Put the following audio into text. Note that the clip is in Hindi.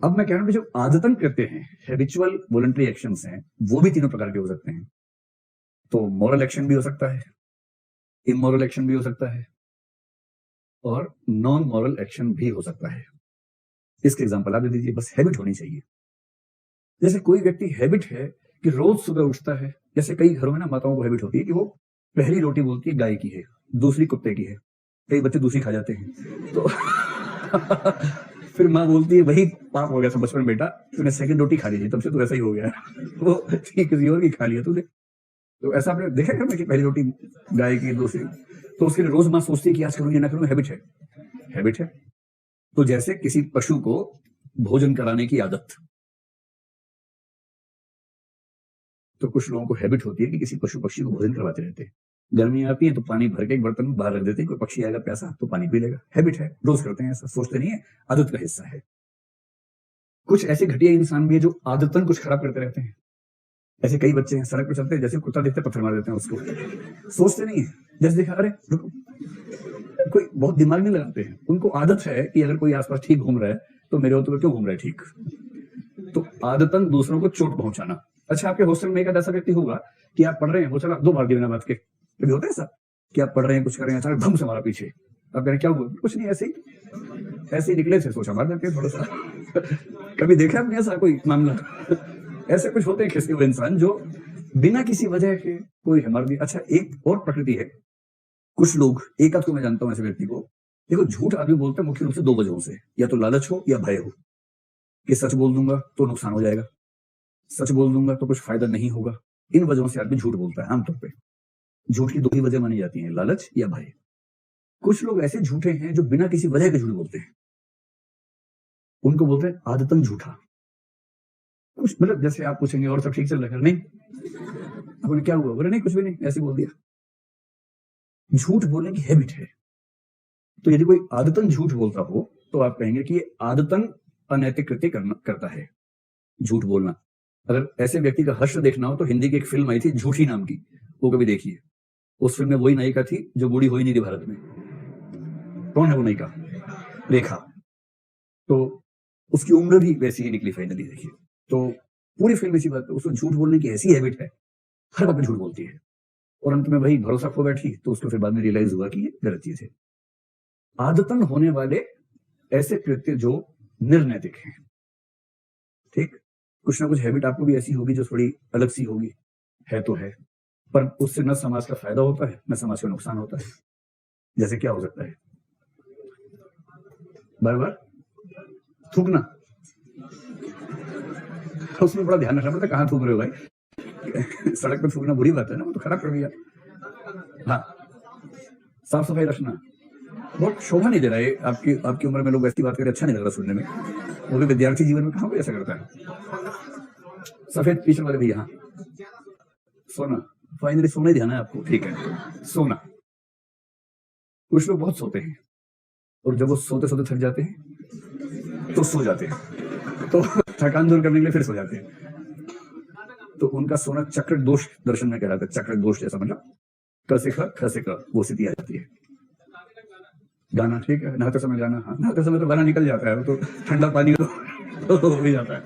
अब मैं कह रहा हूँ कि जो आदतन करते हैं, हैबिचुअल वॉलंटरी एक्शंस हैं, वो भी तीनों प्रकार के हो सकते हैं। तो मॉरल एक्शन भी हो सकता है, इमोरल एक्शन भी हो सकता है और नॉन मॉरल एक्शन भी हो सकता है। इसके एग्जांपल आप दे दीजिए, बस हैबिट होनी चाहिए। जैसे कोई व्यक्ति हैबिट है कि रोज सुबह उठता है, जैसे कई घरों में ना माताओं को हैबिट होती है कि वो पहली रोटी बोलती है गाय की है, दूसरी कुत्ते की है, कई बच्चे दूसरी खा जाते हैं तो फिर माँ बोलती है वही पाप हो गया था बचपन बेटा, तूने सेकंड रोटी खा ली थी, तब से तो ऐसा ही हो गया वो ठीक किसी और की खा लिया तूने। तो ऐसा आपने देखा है कि पहली रोटी गाय की, दूसरी, तो उसके लिए रोज माँ सोचती है कि आज करूँ या ना करूँ, हैबिट है, हैबिट है। तो जैसे किसी पशु को भोजन कराने की आदत, तो कुछ लोगों को हैबिट होती है कि किसी पशु पक्षी को भोजन करवाते रहते हैं। गर्मी आती है तो पानी भर के एक बर्तन में बाहर रख देते हैं, कोई पक्षी आएगा प्यासा तो पानी पी लेगा, हैबिट है, रोज करते हैं, ऐसा सोचते नहीं है, आदत का हिस्सा है। कुछ ऐसे घटिया इंसान भी है जो आदतन कुछ खराब करते रहते हैं। ऐसे कई बच्चे हैं, सड़क पर चलते हैं, जैसे कुत्ता देखते पत्थर मार देते हैं उसको, सोचते नहीं है, जैसे देखा अरे रुको, कोई बहुत दिमाग नहीं लगाते हैं। उनको आदत है कि अगर कोई आसपास ठीक घूम रहा है तो मेरे होते हुए क्यों घूम रहा है ठीक। तो आदतन दूसरों को चोट पहुंचाना। अच्छा, आपके हॉस्टल में एक ऐसा व्यक्ति होगा कि आप पढ़ रहे हैं, वो चला दो मार दिया बिना बात के, कभी होता है ऐसा कि आप पढ़ रहे हैं, कुछ कर रहे हैं, अचानक धम से मारा पीछे, आप कह रहे क्या हुआ, कुछ नहीं, ऐसे ही निकले थे, सोचा मार देते थोड़ा सा कभी देखा आपने ऐसा कोई मामला ऐसे कुछ होते हैं किसी इंसान जो बिना किसी वजह के कोई मार दिया। अच्छा, एक और प्रकृति है, कुछ लोग, एक आध को मैं जानता हूं ऐसे व्यक्ति को, देखो झूठ आदमी बोलते हैं मुख्य रूप से दो वजहों से, या तो लालच हो या भय हो, कि सच बोल दूंगा तो नुकसान हो जाएगा, सच बोल दूंगा तो कुछ फायदा नहीं होगा। इन वजहों से आदमी झूठ बोलता है। आमतौर पे झूठ की दो ही वजह मानी जाती है, लालच या भय। कुछ लोग ऐसे झूठे हैं जो बिना किसी वजह के झूठ बोलते हैं, उनको बोलते हैं आदतन झूठा। कुछ मतलब जैसे आप पूछेंगे और सब ठीक चल रहा है, नहीं, आपने क्या हुआ, बोले नहीं कुछ भी नहीं, ऐसे बोल दिया। झूठ बोलने की हैबिट है। तो यदि कोई आदतन झूठ बोलता हो तो आप कहेंगे कि ये आदतन अनैतिक कृत्य करता है, झूठ बोलना। अगर ऐसे व्यक्ति का हश्र देखना हो तो हिंदी की एक फिल्म आई थी झूठी नाम की, वो कभी देखिए। उस फिल्म में वही नायिका थी जो बूढ़ी हो ही नहीं थी भारत में। कौन है वो नायिका? रेखा। तो उसकी उम्र भी वैसी ही निकली फाइनली, देखिए। तो पूरी फिल्म इसी बात पे, उसको झूठ बोलने की ऐसी हैबिट है, हर बात में झूठ बोलती है, और अंत में वही भरोसा खो बैठी, तो उसको फिर बाद में रियलाइज हुआ कि ये गलत चीज है। आदतन होने वाले ऐसे कृत्य जो निर्नैतिक हैं, ठीक। कुछ ना कुछ हैबिट आपको भी ऐसी होगी जो थोड़ी अलग सी होगी, है तो है, पर उससे न समाज का फायदा होता है न समाज का नुकसान होता है। जैसे क्या हो सकता है? बार बार थूकना, उसमें बड़ा ध्यान रखना पड़ता है कहाँ थूक रहे हो भाई सड़क पर थूकना बुरी बात है ना, वो तो खराब कर दिया। हाँ, साफ सफाई रखना बहुत शोभा नहीं दे रहा है। आपकी उम्र में लोग ऐसी बात करें, अच्छा नहीं लग रहा सुनने में। वो भी विद्यार्थी जीवन में कहाँ कोई ऐसा करता है। सफेद पीछे वाले भैया, हाँ, सोना, फाइनली सोना ही ध्यान है आपको, ठीक है, सोना। कुछ लोग बहुत सोते हैं और जब वो सोते सोते थक जाते हैं तो सो जाते हैं, तो थकान दूर करने के लिए फिर सो जाते हैं। तो उनका सोना चक्र दोष दर्शन में कहलाता है। चक्र दोष जैसा मतलब क से ख वो स्थिति आ जाती है। गाना, ठीक है, नहाते समय गाना, हाँ, नहाते समय तो गाना निकल जाता है, वो तो ठंडा पानी हो भी जाता है।